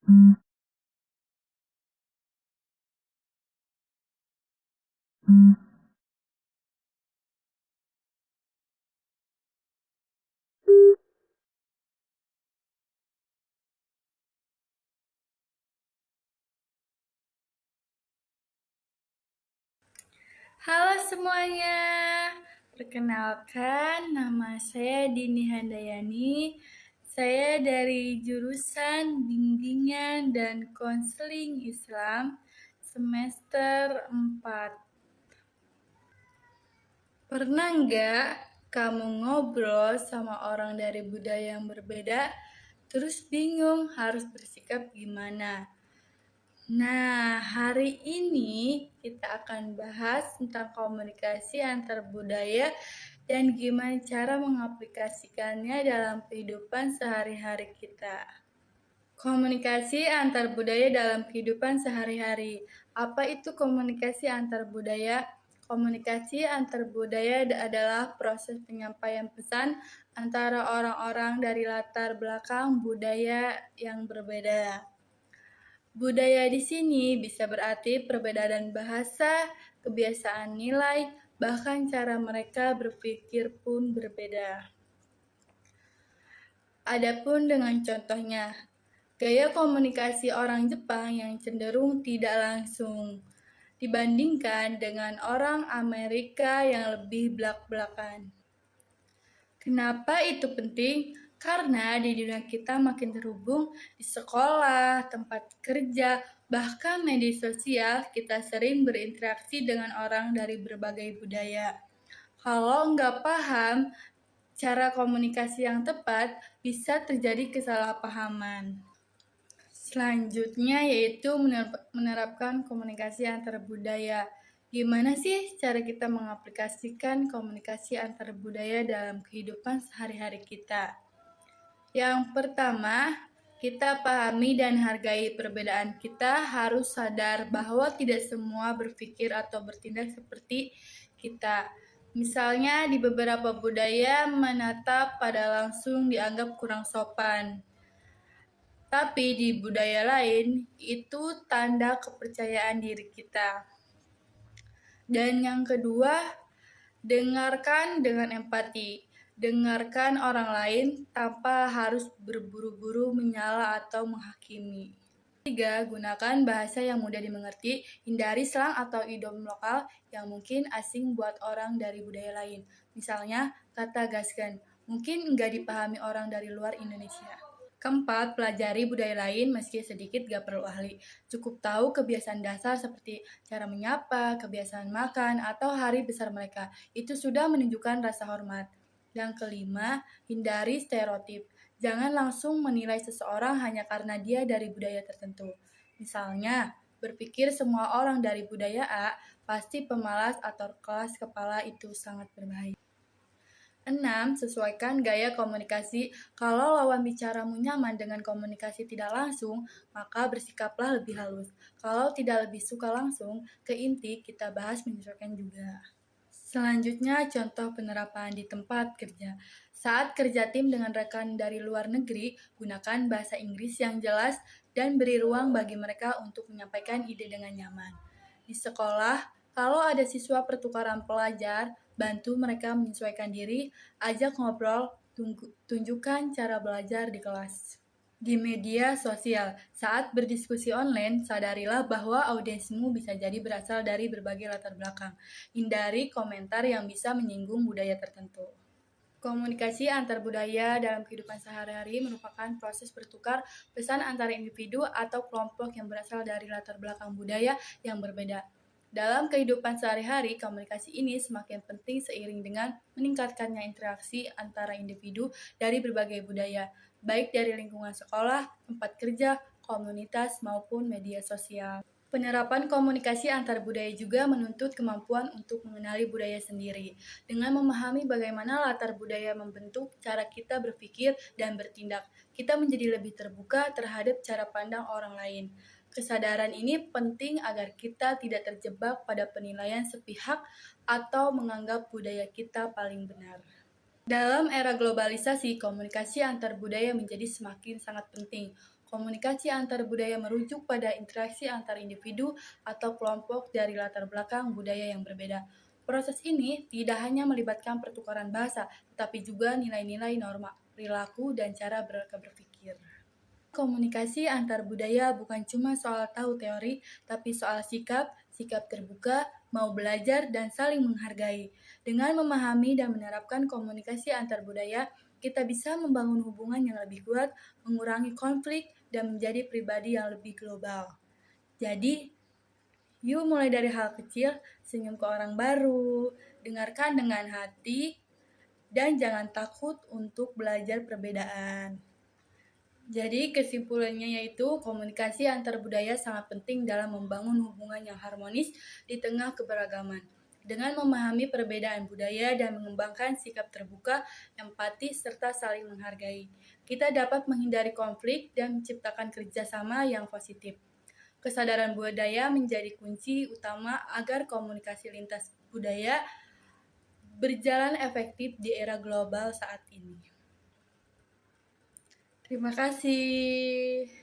Halo semuanya, perkenalkan nama saya Dini Handayani. Saya dari jurusan Bimbingan dan Konseling Islam semester 4. Pernah nggak kamu ngobrol sama orang dari budaya yang berbeda, terus bingung harus bersikap gimana? Nah, hari ini kita akan bahas tentang komunikasi antar budaya dan gimana cara mengaplikasikannya dalam kehidupan sehari-hari kita. Komunikasi antar budaya dalam kehidupan sehari-hari. Apa itu komunikasi antar budaya? Komunikasi antar budaya adalah proses penyampaian pesan antara orang-orang dari latar belakang budaya yang berbeda. Budaya di sini bisa berarti perbedaan bahasa, kebiasaan nilai, bahkan cara mereka berpikir pun berbeda. Adapun dengan contohnya, gaya komunikasi orang Jepang yang cenderung tidak langsung dibandingkan dengan orang Amerika yang lebih belak-belakan. Kenapa itu penting? Karena di dunia kita makin terhubung di sekolah, tempat kerja, bahkan media sosial, kita sering berinteraksi dengan orang dari berbagai budaya. Kalau nggak paham cara komunikasi yang tepat, bisa terjadi kesalahpahaman. Selanjutnya yaitu menerapkan komunikasi antar budaya. Gimana sih cara kita mengaplikasikan komunikasi antar budaya dalam kehidupan sehari-hari kita? Yang pertama, kita pahami dan hargai perbedaan. Kita harus sadar bahwa tidak semua berpikir atau bertindak seperti kita. Misalnya di beberapa budaya menatap pada langsung dianggap kurang sopan. Tapi di budaya lain, itu tanda kepercayaan diri kita. Dan yang kedua, dengarkan dengan empati. Dengarkan orang lain tanpa harus berburu-buru menyala atau menghakimi. Tiga, gunakan bahasa yang mudah dimengerti. Hindari slang atau idiom lokal yang mungkin asing buat orang dari budaya lain. Misalnya, kata gaskan. Mungkin nggak dipahami orang dari luar Indonesia. Keempat, pelajari budaya lain meski sedikit gak perlu ahli. Cukup tahu kebiasaan dasar seperti cara menyapa, kebiasaan makan, atau hari besar mereka. Itu sudah menunjukkan rasa hormat. Yang kelima, hindari stereotip. Jangan langsung menilai seseorang hanya karena dia dari budaya tertentu. Misalnya, berpikir semua orang dari budaya A pasti pemalas atau kelas kepala, itu sangat berbahaya. 6. Sesuaikan gaya komunikasi. Kalau lawan bicaramu nyaman dengan komunikasi tidak langsung, maka bersikaplah lebih halus. Kalau tidak lebih suka langsung, ke inti kita bahas menyesuaikan juga. Selanjutnya, contoh penerapan di tempat kerja. Saat kerja tim dengan rekan dari luar negeri, gunakan bahasa Inggris yang jelas dan beri ruang bagi mereka untuk menyampaikan ide dengan nyaman. Di sekolah, kalau ada siswa pertukaran pelajar, bantu mereka menyesuaikan diri, ajak ngobrol, tunjukkan cara belajar di kelas. Di media sosial, saat berdiskusi online, sadarilah bahwa audiensmu bisa jadi berasal dari berbagai latar belakang. Hindari komentar yang bisa menyinggung budaya tertentu. Komunikasi antar budaya dalam kehidupan sehari-hari merupakan proses bertukar pesan antara individu atau kelompok yang berasal dari latar belakang budaya yang berbeda. Dalam kehidupan sehari-hari, komunikasi ini semakin penting seiring dengan meningkatkannya interaksi antara individu dari berbagai budaya, baik dari lingkungan sekolah, tempat kerja, komunitas, maupun media sosial. Penerapan komunikasi antar budaya juga menuntut kemampuan untuk mengenali budaya sendiri. Dengan memahami bagaimana latar budaya membentuk cara kita berpikir dan bertindak, kita menjadi lebih terbuka terhadap cara pandang orang lain. Kesadaran ini penting agar kita tidak terjebak pada penilaian sepihak atau menganggap budaya kita paling benar. Dalam era globalisasi, komunikasi antar budaya menjadi semakin sangat penting. Komunikasi antar budaya merujuk pada interaksi antar individu atau kelompok dari latar belakang budaya yang berbeda. Proses ini tidak hanya melibatkan pertukaran bahasa, tetapi juga nilai-nilai norma, perilaku, dan cara berpikir. Komunikasi antar budaya bukan cuma soal tahu teori, tapi soal sikap, sikap terbuka, mau belajar, dan saling menghargai. Dengan memahami dan menerapkan komunikasi antar budaya, kita bisa membangun hubungan yang lebih kuat, mengurangi konflik, dan menjadi pribadi yang lebih global. Jadi, yuk mulai dari hal kecil, senyum ke orang baru, dengarkan dengan hati, dan jangan takut untuk belajar perbedaan. Jadi kesimpulannya yaitu komunikasi antar budaya sangat penting dalam membangun hubungan yang harmonis di tengah keberagaman. Dengan memahami perbedaan budaya dan mengembangkan sikap terbuka, empati, serta saling menghargai, kita dapat menghindari konflik dan menciptakan kerjasama yang positif. Kesadaran budaya menjadi kunci utama agar komunikasi lintas budaya berjalan efektif di era global saat ini. Terima kasih.